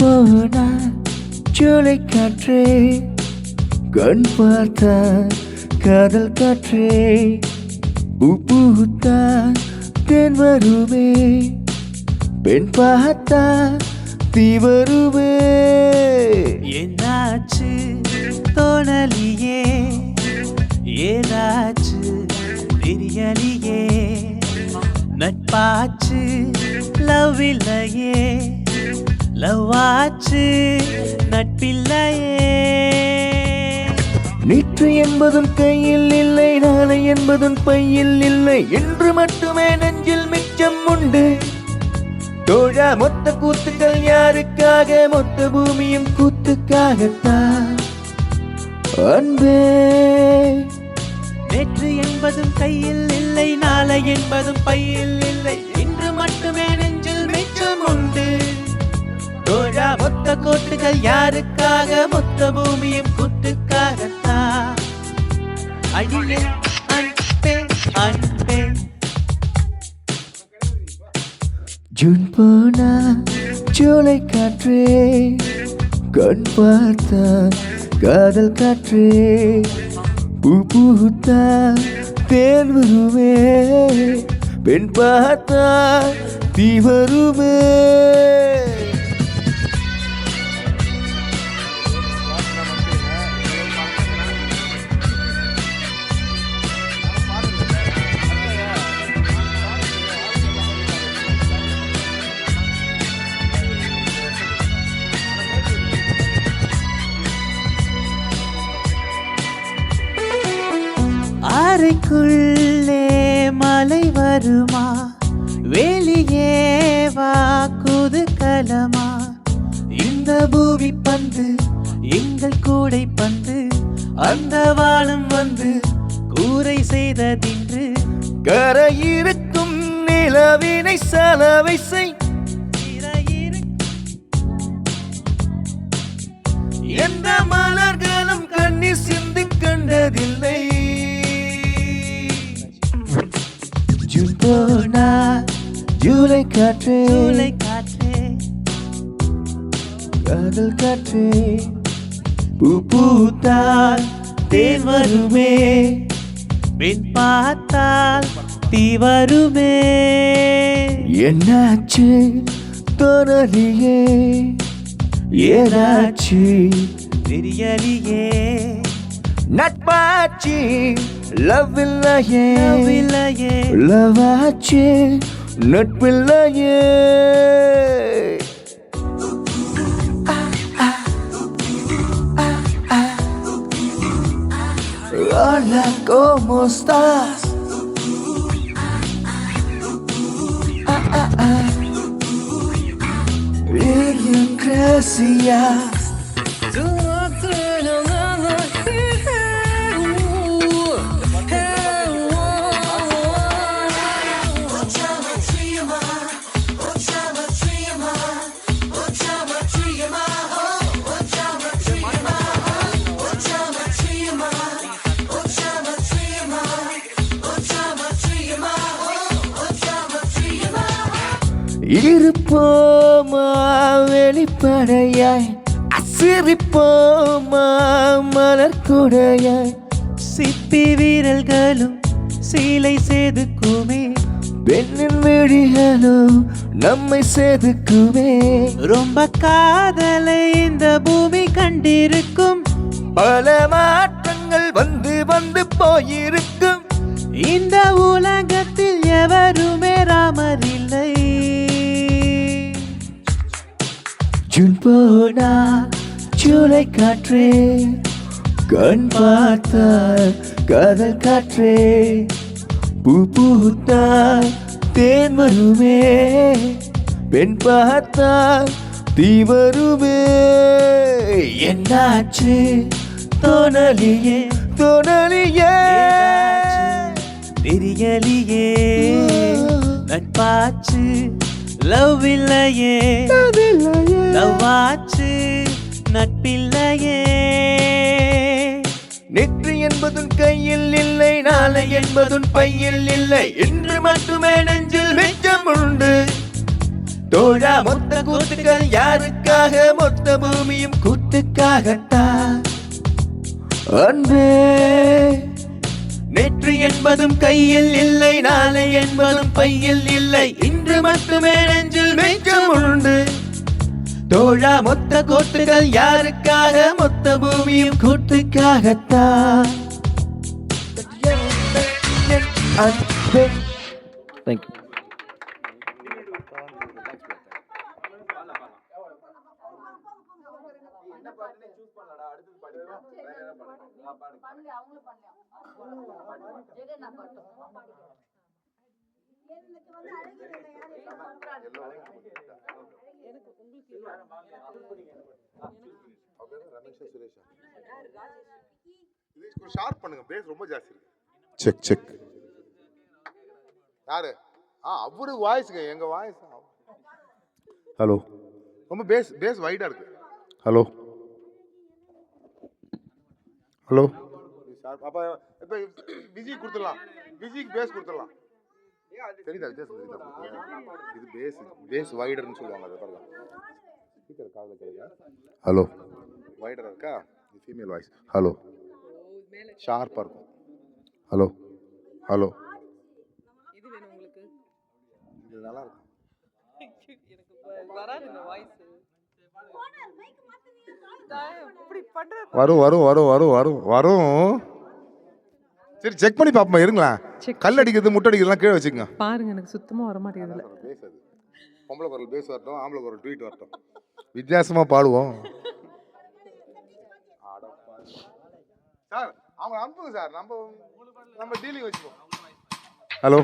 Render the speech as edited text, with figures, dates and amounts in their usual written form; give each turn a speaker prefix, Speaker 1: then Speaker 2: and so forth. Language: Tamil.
Speaker 1: போனா ஜூலை காற்றே கண் பார்த்தா காதல் காற்றே பூத்தா தேன் வருவே பெண் பார்த்தா தீ வருவே
Speaker 2: என்னாச்சு தோணலியே ஏதாச்சு தெரியலியே நட்பாச்சு லவ் இல்லையே லவ் ஆச்சு நட்பில்லையே
Speaker 1: நேற்று என்பதும் கையில் இல்லை நாளை என்பதும் பையில் இல்லை என்று மட்டுமே நெஞ்சில் மிச்சம் உண்டு தோழா மொத்த கூத்துக்கள் யாருக்காக மொத்த பூமியும் கூத்துக்காகத்தான் அன்பே
Speaker 2: நேற்று என்பதும் கையில் இல்லை நாளை என்பதும் பையில் இல்லை இன்று மட்டுமே நெஞ்சில் மிச்சம் உண்டு தோழா மொத்த கோட்டுகள் யாருக்காக மொத்த பூமியும் கூட்டுக்காகத்தான் அடியே அன்பே அன்பே
Speaker 1: ஜூன் போனா ஜூலை காற்றே கண் பார்த்தா காதல் காற்றே பூத்தா தேன் வருமே பெண் பார்த்தா தீ வருமே
Speaker 2: அறைக்குள்ளே மலை வருமா வெளியே வா குதூகலமா இந்த பூமி பந்து எங்கள் கூடை பந்து அந்த வானம் வந்து கூரை செய்ததின்று
Speaker 1: கரையிருக்கும் நிலவினை சலவை செய் எந்த மலர்களும் கண்ணீர் சிந்தி கண்டதில்லை ஜூன் போனா ஜூலை காற்றே
Speaker 2: ஜூலை காற்றே
Speaker 1: காதல் காற்றே பூத்தால் தேன் வருமே
Speaker 2: பெண் பார்த்தால் தீ வருமே
Speaker 1: என்னாச்சு தோணலியே ஏதாச்சு
Speaker 2: தெரியலியே
Speaker 1: நட்பாச்சு லவ் இல்லையே
Speaker 2: லவ் இல்லையே
Speaker 1: லவ் ஆச்சு நட்பில்லையே Hola, ¿cómo estás? Bien, gracias. இருப்போமா வெளிப்படையாய் சிரிப்போமா மலர்கொடையாய்
Speaker 2: சிப்பி வீரல்களும் சீலை செதுக்குமே
Speaker 1: பெண்ணின் விழிகளும் நம்மை செதுக்குமே
Speaker 2: ரொம்ப காதலை இந்த பூமி கண்டிருக்கும்
Speaker 1: பல மாற்றங்கள் வந்து வந்து போயிருக்கும்
Speaker 2: இந்த உலகத்தில் எவருமே ராமர் இல்லை
Speaker 1: ஜூன் போனா ஜூலை காற்றே கண் பார்த்தா காதல் காற்றே பூத்தா தேன் வருமே பெண் பார்த்தா தீ வருமே என்னாச்சு தோணலியே தோணலியே
Speaker 2: தெரியலியே நட்பாச்சு லவ் இல்லையே லவ் ஆச்சு நட்பில்லையே
Speaker 1: நேற்று என்பதும் கையில் இல்லை நாளை என்பதும் பையில் இல்லை இன்று மட்டுமே நெஞ்சில் மிச்சம் உண்டு தோழா மொத்த கூத்துக்கள் யாருக்காக? மொத்த பூமியும் கூத்துக்காகத்தான். அன்பே நேற்று என்பதும் கையில் இல்லை, நாளை என்பதும் பையில் இல்லை, இன்று மட்டுமே நெஞ்சில் மிச்சம் உண்டு. தோழா மொத்த கூத்துக்கள் யாருக்காக? மொத்த பூமியும் கூத்துக்காகத்தான். Thank you.
Speaker 3: ஷார்ப் பண்ணுங்க, பேஸ் ரொம்ப ஜாஸ்தி இருக்கு. Check check. யாரு? அவரு வாய்ஸ்ங்க, எங்க வாய்ஸ். ஹலோ, ரொம்ப பேஸ் வைடா இருக்கு. Hello hello. அப்ப இப்ப விஜய் கொடுத்துடலாம், விஜய்க்கு பேஸ் கொடுத்துடலாம். தெரியுதா வித்தியாசம்? தெரியுதா? இது பேஸ் வைடர்னு சொல்லுவாங்க. அதை பாருங்க, ஸ்பீக்கர் காதுல கேளுங்க. ஹலோ, வைடரா இருக்கா? இது ஃபீமேல் வாய்ஸ். ஹலோ, ஷார்ப்பா இருக்கும். Hello hello. இது வேணும் உங்களுக்கு? இது நல்லா இருக்கும். எனக்கு வராது இந்த வாய்ஸ். வரும் வரும் வரும் வரும் வரும் வரும். சரி, செக் பண்ணி பாப்போம். இருங்களா, கல் அடிக்கிறது முட்டை அடிக்கிறதுலாம் கீழே வச்சுக்கோங்க.
Speaker 4: பாருங்க, எனக்கு சுத்தமா வர மாட்டேங்குது.
Speaker 3: பேசாது, பொம்பளை குரல் பேஸ் வரட்டும், ஆம்பளை குரல் ட்வீட் வரட்டும், வித்தியாசமா பாடுவோம். சார் அவங்க அனுப்புங்க சார், நம்ம டீலிங் வச்சுப்போம். ஹலோ.